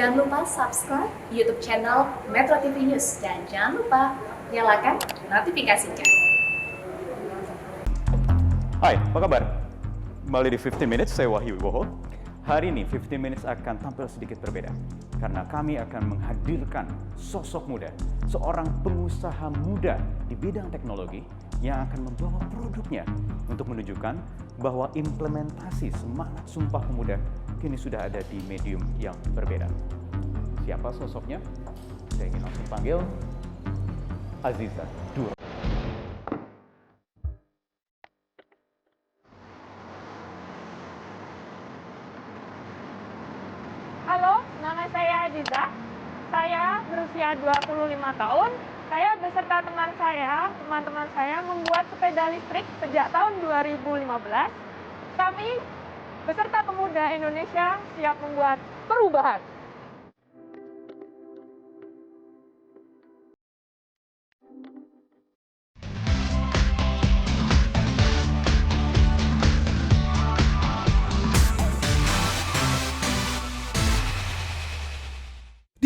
Jangan lupa subscribe YouTube channel Metro TV News dan jangan lupa nyalakan notifikasinya. Hai, apa kabar? Kembali di 15 Minutes, saya Wahyu Wibowo. Hari ini 15 Minutes akan tampil sedikit berbeda karena kami akan menghadirkan sosok muda, seorang pengusaha muda di bidang teknologi yang akan membawa produknya untuk menunjukkan bahwa implementasi semangat Sumpah Pemuda kini sudah ada di medium yang berbeda. Siapa sosoknya? Saya ingin langsung panggil Aziza Dura. Halo, nama saya Aziza. Saya berusia 25 tahun. Saya beserta teman-teman saya membuat sepeda listrik sejak tahun 2015. Kami beserta pemuda Indonesia siap membuat perubahan.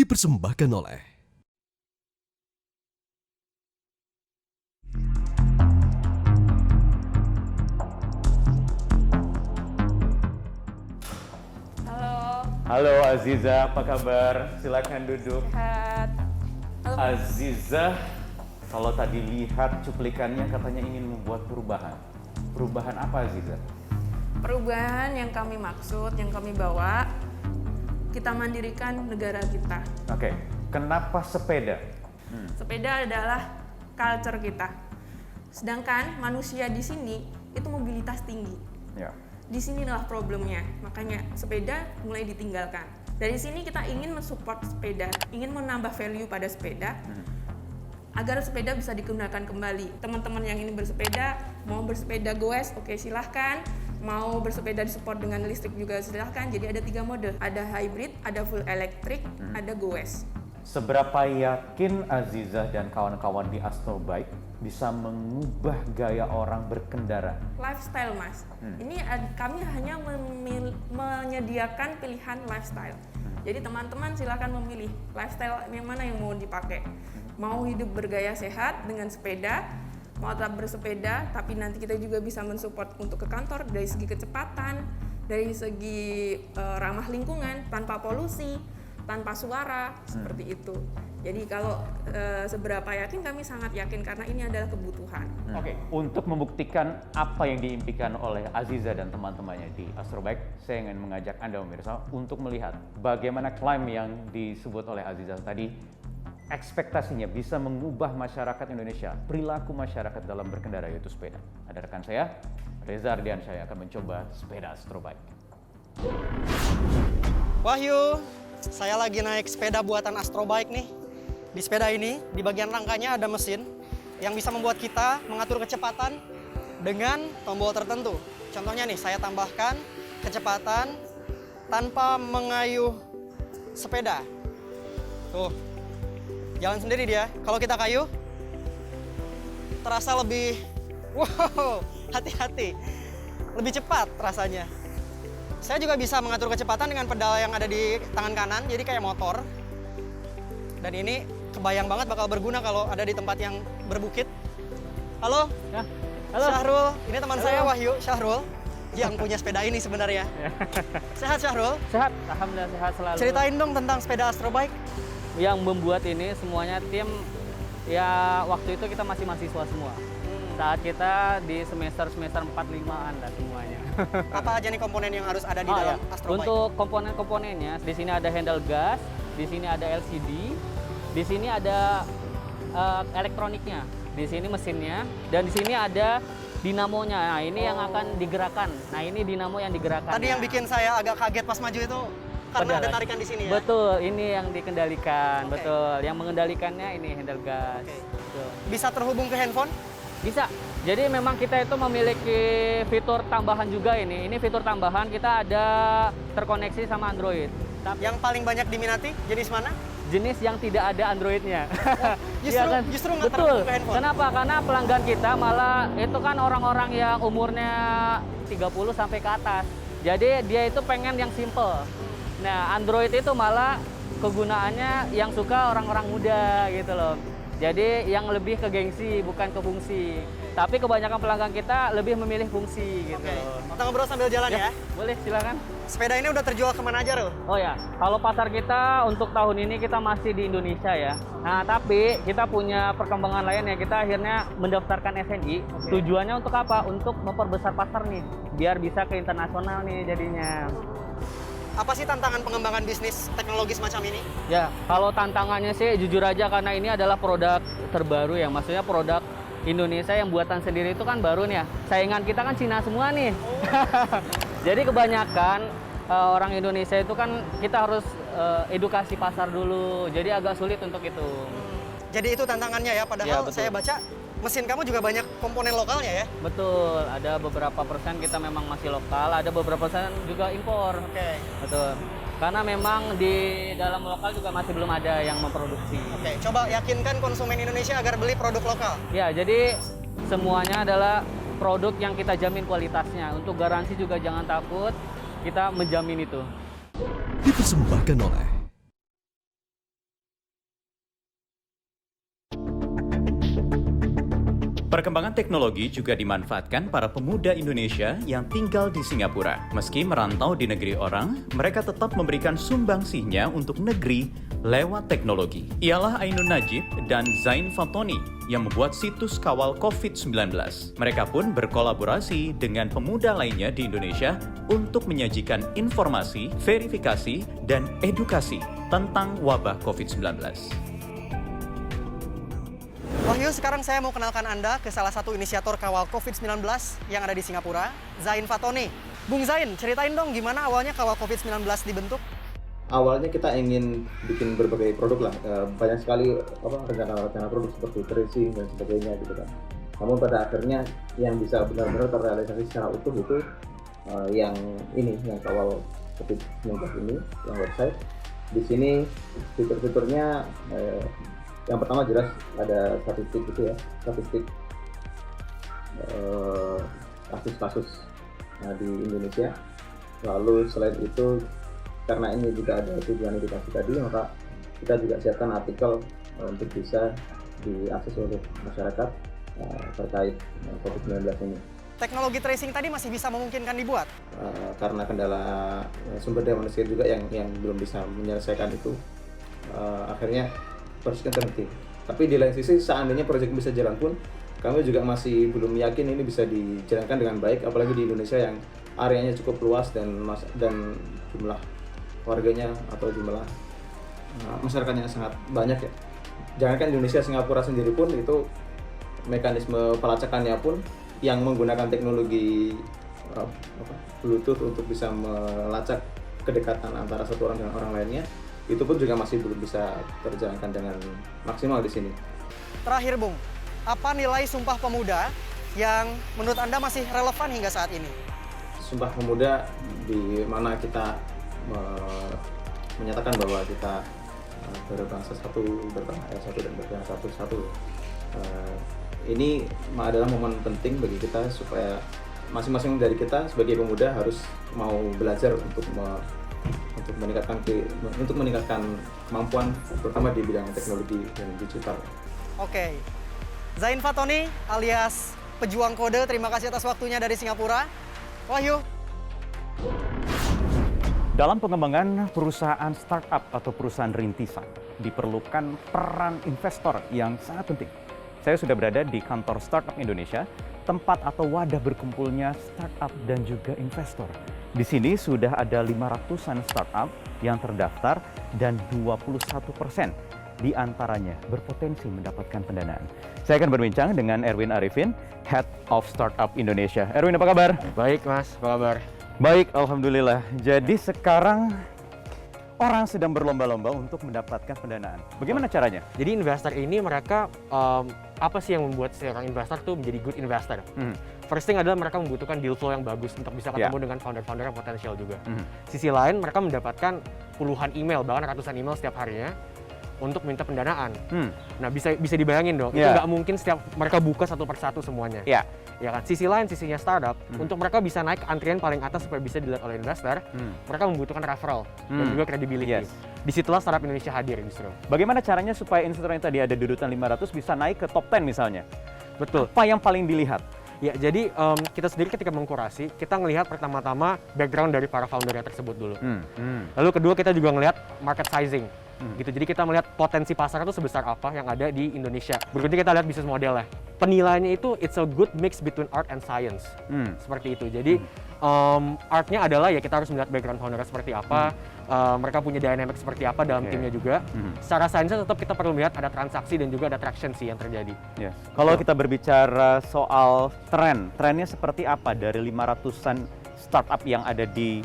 Dipersembahkan oleh Halo Aziza, apa kabar? Silakan duduk. Sehat. Halo. Aziza, kalau tadi lihat cuplikannya katanya ingin membuat perubahan. Perubahan apa Aziza? Perubahan yang kami maksud, yang kami bawa, kita mandirikan negara kita. Oke, kenapa sepeda? Sepeda adalah culture kita. Sedangkan manusia di sini itu mobilitas tinggi. Ya. Di sinilah problemnya, makanya sepeda mulai ditinggalkan. Dari sini kita ingin mensupport sepeda, ingin menambah value pada sepeda, agar sepeda bisa digunakan kembali. Teman-teman yang ingin bersepeda, mau bersepeda goes, oke silahkan. Mau bersepeda disupport dengan listrik juga silahkan. Jadi ada 3 mode, ada hybrid, ada full electric, ada goes. Seberapa yakin Aziza dan kawan-kawan di Astro Bike bisa mengubah gaya orang berkendara? Lifestyle mas, ini kami hanya menyediakan pilihan lifestyle. Jadi teman-teman silakan memilih lifestyle yang mana yang mau dipakai. Mau hidup bergaya sehat dengan sepeda, mau tetap bersepeda, tapi nanti kita juga bisa mensupport untuk ke kantor dari segi kecepatan, dari segi ramah lingkungan, tanpa polusi, tanpa suara, seperti itu. Jadi kalau seberapa yakin, kami sangat yakin karena ini adalah kebutuhan. Oke, untuk membuktikan apa yang diimpikan oleh Aziza dan teman-temannya di Astro Bike, saya ingin mengajak Anda pemirsa untuk melihat bagaimana klaim yang disebut oleh Aziza tadi, ekspektasinya bisa mengubah masyarakat Indonesia, perilaku masyarakat dalam berkendara yaitu sepeda. Ada rekan saya, Reza Ardiansyah akan mencoba sepeda Astro Bike. Wahyu, saya lagi naik sepeda buatan Astro Bike nih. Di sepeda ini, di bagian rangkanya ada mesin yang bisa membuat kita mengatur kecepatan dengan tombol tertentu. Contohnya nih, saya tambahkan kecepatan tanpa mengayuh sepeda. Tuh, jalan sendiri dia. Kalau kita kayuh, terasa lebih, wow, hati-hati. Lebih cepat rasanya. Saya juga bisa mengatur kecepatan dengan pedal yang ada di tangan kanan, jadi kayak motor. Dan ini kebayang banget bakal berguna kalau ada di tempat yang berbukit. Halo, Ya, halo. Syahrul. Ini teman Halo. saya Wahyu, Syahrul, yang punya sepeda ini sebenarnya. Sehat Syahrul? Sehat, alhamdulillah sehat selalu. Ceritain dong tentang sepeda Astro Bike. Yang membuat ini semuanya tim, ya waktu itu kita masih mahasiswa semua. Saat kita di semester 4-5an lah semuanya. Apa aja nih komponen yang harus ada di dalam Astro Bike? Untuk komponen-komponennya, di sini ada handle gas, di sini ada LCD, di sini ada elektroniknya, di sini mesinnya, dan di sini ada dinamonya. Nah, ini yang akan digerakkan. Nah, ini dinamo yang digerakkan. Tadi yang bikin saya agak kaget pas maju itu karena ada tarikan di sini ya? Betul, ini yang dikendalikan. Oke. Betul, yang mengendalikannya ini handle gas. Oke. Betul. Bisa terhubung ke handphone? Bisa. Jadi memang kita itu memiliki fitur tambahan juga ini. Ini fitur tambahan, kita ada terkoneksi sama Android. Tapi Yang paling banyak diminati jenis mana? jenis yang tidak ada Androidnya. Justru nggak Betul. terhubung ke handphone? Kenapa? Karena pelanggan kita malah itu kan orang-orang yang umurnya 30 sampai ke atas. Jadi dia itu pengen yang simple. Nah, Android itu malah kegunaannya yang suka orang-orang muda gitu loh. Jadi yang lebih ke gengsi bukan ke fungsi. Tapi kebanyakan pelanggan kita lebih memilih fungsi gitu. Oke, loh. kita ngobrol sambil jalan ya. Boleh, silakan. Sepeda ini udah terjual kemana aja, Rul? Oh ya, kalau pasar kita untuk tahun ini kita masih di Indonesia ya. Nah, tapi kita punya perkembangan lain ya. Kita akhirnya mendaftarkan SNI. Tujuannya untuk apa? Untuk memperbesar pasar nih, biar bisa ke internasional nih jadinya. Apa sih tantangan pengembangan bisnis teknologi semacam ini? Ya, kalau tantangannya sih jujur aja karena ini adalah produk terbaru ya. Maksudnya produk Indonesia yang buatan sendiri itu kan baru nih ya. Saingan kita kan Cina semua nih. Jadi kebanyakan orang Indonesia itu kan kita harus edukasi pasar dulu. Jadi agak sulit untuk itu. Jadi itu tantangannya ya, padahal betul. saya baca mesin kamu juga banyak komponen lokalnya ya? Betul, ada beberapa persen kita memang masih lokal, ada beberapa persen juga impor. Oke. Betul. Karena memang di dalam lokal juga masih belum ada yang memproduksi. Oke, coba yakinkan konsumen Indonesia agar beli produk lokal. Ya, jadi semuanya adalah produk yang kita jamin kualitasnya. Untuk garansi juga jangan takut, kita menjamin itu. Dipersembahkan oleh Perkembangan teknologi juga dimanfaatkan para pemuda Indonesia yang tinggal di Singapura. Meski merantau di negeri orang, mereka tetap memberikan sumbangsihnya untuk negeri lewat teknologi. Ialah Ainun Najib dan Zain Fatoni yang membuat situs kawal COVID-19. Mereka pun berkolaborasi dengan pemuda lainnya di Indonesia untuk menyajikan informasi, verifikasi, dan edukasi tentang wabah COVID-19. Wahyu, sekarang saya mau kenalkan Anda ke salah satu inisiator kawal COVID-19 yang ada di Singapura, Zain Fatoni. Bung Zain, ceritain dong gimana awalnya kawal COVID-19 dibentuk? Awalnya kita ingin bikin berbagai produk lah, banyak sekali rencana-rencana produk seperti tracing dan sebagainya gitu kan. Namun pada akhirnya yang bisa benar-benar terrealisasi secara utuh itu yang kawal COVID-19 ini, yang website. Di sini fitur-fiturnya yang pertama jelas ada statistik gitu ya, statistik kasus-kasus di Indonesia. Lalu selain itu, karena ini juga ada tujuan edukasi tadi, maka kita juga siapkan artikel untuk bisa diakses oleh masyarakat terkait COVID-19 ini. Teknologi tracing tadi masih bisa memungkinkan dibuat? Karena kendala sumber daya manusia juga yang belum bisa menyelesaikan itu, akhirnya proyeknya terhenti. Tapi di lain sisi, seandainya proyek bisa jalan pun, kami juga masih belum yakin ini bisa dijalankan dengan baik, apalagi di Indonesia yang areanya cukup luas dan jumlah warganya atau jumlah masyarakatnya sangat banyak ya. Jangankan Indonesia, Singapura sendiri pun itu mekanisme pelacakannya pun yang menggunakan teknologi Bluetooth untuk bisa melacak kedekatan antara satu orang dengan orang lainnya, itu pun juga masih belum bisa terjalankan dengan maksimal di sini. Terakhir Bung, apa nilai Sumpah Pemuda yang menurut Anda masih relevan hingga saat ini? Sumpah Pemuda di mana kita menyatakan bahwa kita berbangsa satu, bertanah air satu, dan bertanah satu. Ini adalah momen penting bagi kita supaya masing-masing dari kita sebagai pemuda harus mau belajar untuk meningkatkan kemampuan, terutama di bidang teknologi dan digital. Oke, Zain Fatoni alias pejuang kode, terima kasih atas waktunya dari Singapura. Wahyu. Dalam pengembangan perusahaan startup atau perusahaan rintisan, diperlukan peran investor yang sangat penting. Saya sudah berada di kantor Startup Indonesia, tempat atau wadah berkumpulnya startup dan juga investor. Di sini sudah ada 500-an startup yang terdaftar dan 21% di antaranya berpotensi mendapatkan pendanaan. Saya akan berbincang dengan Erwin Arifin, Head of Startup Indonesia. Erwin, apa kabar? Baik Mas, apa kabar? Baik, alhamdulillah. Jadi sekarang orang sedang berlomba-lomba untuk mendapatkan pendanaan. Bagaimana caranya? Jadi investor ini mereka apa sih yang membuat seorang investor tuh menjadi good investor? First thing adalah mereka membutuhkan deal flow yang bagus untuk bisa ketemu dengan founder-founder yang potensial juga. Sisi lain, mereka mendapatkan puluhan email, bahkan ratusan email setiap harinya untuk minta pendanaan. Nah, bisa dibayangin dong, itu nggak mungkin setiap mereka buka satu persatu semuanya. Ya. Ya kan, sisi lain, sisinya startup, untuk mereka bisa naik ke antrian paling atas supaya bisa dilihat oleh investor, mereka membutuhkan referral dan juga credibility. Disitulah startup Indonesia hadir justru. Bagaimana caranya supaya investor yang tadi ada di urutan 500 bisa naik ke top 10 misalnya? Betul. Apa yang paling dilihat? Ya, jadi kita sendiri ketika mengkurasi, kita ngelihat pertama-tama background dari para foundernya tersebut dulu. Lalu kedua, kita juga ngelihat market sizing. Gitu. Jadi kita melihat potensi pasar itu sebesar apa yang ada di Indonesia. Berikutnya kita lihat bisnis modelnya. Penilaiannya itu it's a good mix between art and science. Seperti itu. Jadi artnya adalah ya kita harus melihat background foundernya seperti apa, mereka punya dynamic seperti apa dalam timnya juga. Secara sainsnya tetap kita perlu lihat ada transaksi dan juga ada traction sih yang terjadi. Kalau kita berbicara soal trennya seperti apa dari 500-an startup yang ada di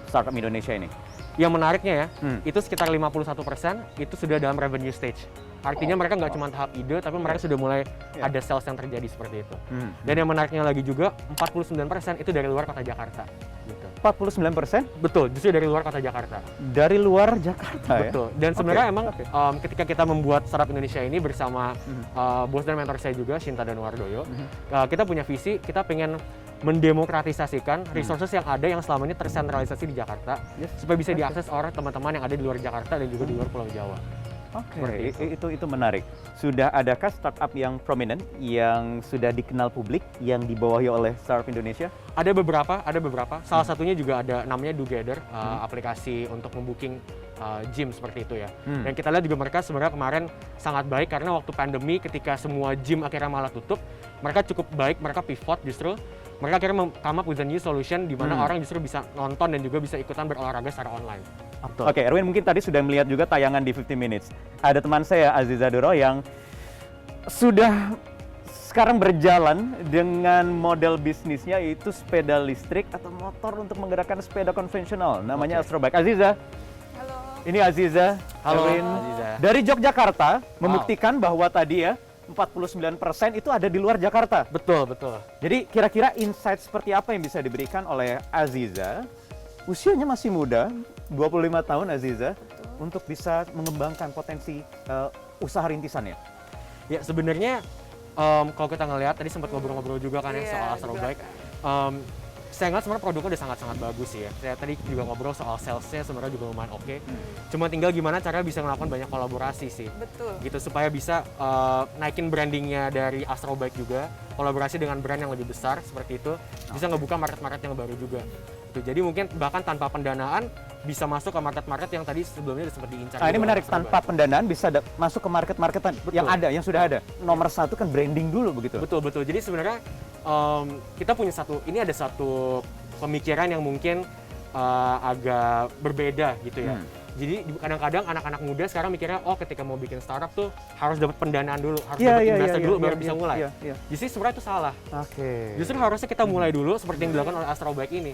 startup Indonesia ini? Yang menariknya ya, itu sekitar 51% itu sudah dalam revenue stage. Artinya mereka nggak cuma tahap ide, tapi mereka sudah mulai ada sales yang terjadi seperti itu. Dan yang menariknya lagi juga, 49% itu dari luar kota Jakarta. Gitu. 49%? Betul, justru dari luar kota Jakarta. Dari luar Jakarta ya? Betul, dan sebenarnya emang ketika kita membuat Startup Indonesia ini bersama bos dan mentor saya juga, Shinta dan Wardoyo, kita punya visi, kita pengen mendemokratisasikan resources yang ada yang selama ini tersentralisasi di Jakarta supaya bisa diakses oleh teman-teman yang ada di luar Jakarta dan juga di luar Pulau Jawa. Itu menarik. Sudah adakah startup yang prominent yang sudah dikenal publik yang dibawahi oleh Startup Indonesia? Ada beberapa. Salah satunya juga ada namanya Dogether, aplikasi untuk membooking gym seperti itu ya. Dan kita lihat juga mereka sebenarnya kemarin sangat baik karena waktu pandemi ketika semua gym akhirnya malah tutup, mereka cukup baik, mereka pivot justru. Mereka akhirnya come up with a new solution di mana orang justru bisa nonton dan juga bisa ikutan berolahraga secara online. Oke, Erwin mungkin tadi sudah melihat juga tayangan di 50 Minutes. Ada teman saya, Aziza Duro, yang sudah sekarang berjalan dengan model bisnisnya yaitu sepeda listrik atau motor untuk menggerakkan sepeda konvensional. Namanya Astrobike. Aziza. Halo. Ini Aziza. Halo, Erwin. Aziza. Dari Yogyakarta, membuktikan bahwa tadi ya, 49% itu ada di luar Jakarta. Betul. Jadi kira-kira insight seperti apa yang bisa diberikan oleh Aziza? Usianya masih muda, 25 tahun Aziza, untuk bisa mengembangkan potensi usaha rintisannya. Ya sebenarnya kalau kita ngelihat tadi sempat ngobrol-ngobrol juga kan ya soal Astrobike. Saya ngeliat sebenarnya produknya udah sangat-sangat bagus sih ya. Saya tadi juga ngobrol soal salesnya sebenarnya juga lumayan oke. Cuma tinggal gimana cara bisa melakukan banyak kolaborasi sih. Betul. Gitu supaya bisa naikin brandingnya dari Astrobike juga, kolaborasi dengan brand yang lebih besar seperti itu, bisa ngebuka market-market yang baru juga. Gitu. Jadi mungkin bahkan tanpa pendanaan bisa masuk ke market-market yang tadi sebelumnya udah sempat diincar. Ini menarik, tanpa pendanaan bisa masuk ke market-market yang ada, yang sudah ada. Nomor satu kan branding dulu begitu. Betul. Jadi sebenarnya kita punya ada satu pemikiran yang mungkin agak berbeda gitu ya. Jadi kadang-kadang anak-anak muda sekarang mikirnya, ketika mau bikin startup tuh harus dapat pendanaan dulu, harus dapat investor dulu baru bisa mulai. Justru sebenarnya itu salah. Justru harusnya kita mulai dulu seperti yang dilakukan oleh Astrobike ini.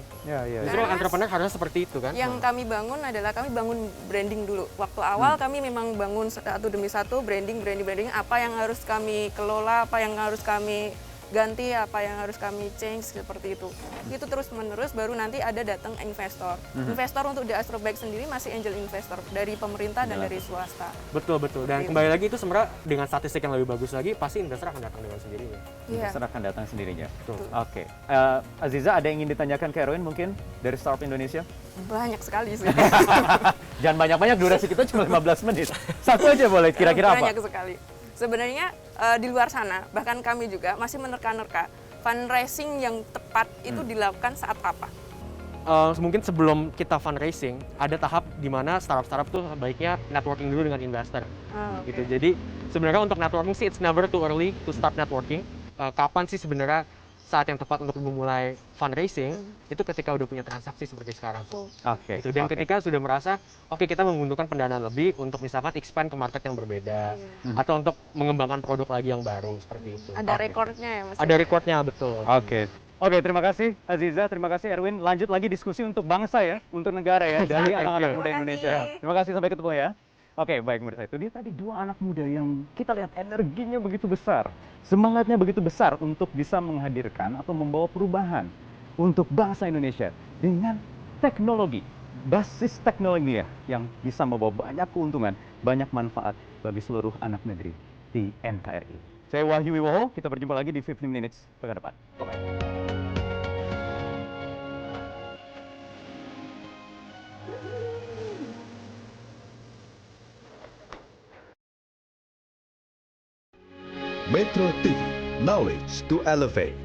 Justru entrepreneur harusnya seperti itu kan. Yang kami bangun adalah kami bangun branding dulu. Waktu awal kami memang bangun satu demi satu branding apa yang harus kami kelola, apa yang harus kami ganti, apa yang harus kami change seperti itu. Itu terus menerus baru nanti ada datang investor. Investor untuk di Astrobike sendiri masih angel investor dari pemerintah dan dari swasta. Betul. Dan kembali lagi itu sebenarnya dengan statistik yang lebih bagus lagi pasti investor akan datang dengan sendirinya. Investor akan datang sendirinya. Oke. Aziza, ada yang ingin ditanyakan ke Erwin mungkin dari Startup Indonesia? Banyak sekali sih. Jangan banyak-banyak, durasi kita cuma 15 menit. Satu aja boleh, kira-kira apa? Banyak sekali. Sebenarnya di luar sana, bahkan kami juga masih menerka-nerka fundraising yang tepat itu dilakukan saat apa? Mungkin sebelum kita fundraising, ada tahap di mana startup tuh baiknya networking dulu dengan investor. Gitu. Jadi sebenarnya untuk networking sih it's never too early to start networking. Kapan sih sebenarnya saat yang tepat untuk memulai fundraising itu ketika udah punya transaksi seperti sekarang. Gitu. Dan ketika sudah merasa kita membutuhkan pendanaan lebih untuk misalkan expand ke market yang berbeda atau untuk mengembangkan produk lagi yang baru seperti itu. Ada recordnya ya Mas? Ada recordnya, betul. Oke, terima kasih Aziza, terima kasih Erwin. Lanjut lagi diskusi untuk bangsa ya, untuk negara ya, dari anak-anak muda Indonesia. Terima kasih, sampai ketemu ya. Oke, baik murid saya. Itu dia tadi dua anak muda yang kita lihat energinya begitu besar, semangatnya begitu besar untuk bisa menghadirkan atau membawa perubahan untuk bangsa Indonesia dengan teknologi, basis teknologi ya, yang bisa membawa banyak keuntungan banyak manfaat bagi seluruh anak negeri di NKRI. Saya Wahyu Wiwoho, kita berjumpa lagi di 15 Minutes pekan depan. Bye-bye. Metro TV, knowledge to elevate.